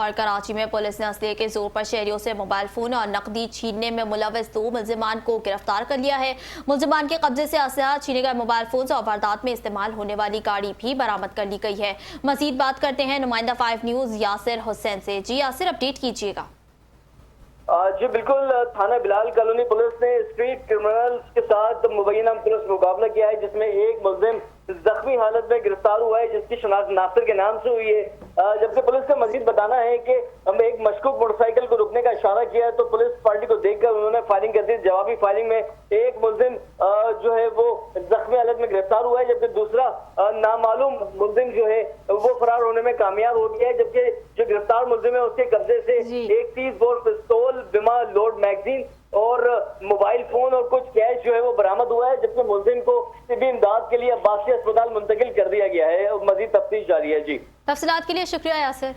और कराची में पुलिस ने असले के जोर पर शहरियों से मोबाइल फोन और नकदी छीनने में मुलविस 2 मुलजिमान को गिरफ्तार कर लिया है। मुलजिमान के कब्जे से असला, छीने गए मोबाइल फोन और वारदात में इस्तेमाल होने वाली गाड़ी भी बरामद कर ली गई है। मजीद बात करते हैं नुमाइंदा 5 न्यूज यासिर हुसैन से। जी यासिर, अपडेट कीजिएगा। जी बिल्कुल, थाना बिलाल कॉलोनी पुलिस ने स्ट्रीट क्रिमिनल्स के साथ मुबैना पुलिस मुकाबला किया है, जिसमें एक मुलजिम जख्मी हालत में गिरफ्तार हुआ है, जिसकी शनाख्त नासिर के नाम से हुई है। जबकि पुलिस का मजीद बताना है कि हम एक मशकूक मोटरसाइकिल को रुकने का इशारा किया तो पुलिस पार्टी को देखकर उन्होंने फायरिंग कर दी। जवाबी फायरिंग में एक मुलजिम जो है वो जख्मी हालत में गिरफ्तार हुआ है, जबकि दूसरा नामालूम मुलजिम जो है वो फरार होने में कामयाब हो गया है। जबकि जो गिरफ्तार मुलजिम है उसके कब्जे से एक 30 बोर पिस्तौल, बिमा लोड मैगजीन और मोबाइल फोन और कुछ कैश जो है वो बरामद हुआ है। जबकि मुलजिम को तिब्बी इमदाद के लिए अब्बासी अस्पताल मुंतकिल कर दिया गया है और मजीद तफ्तीश जारी है। जी, तफसीलात के लिए शुक्रिया यासिर।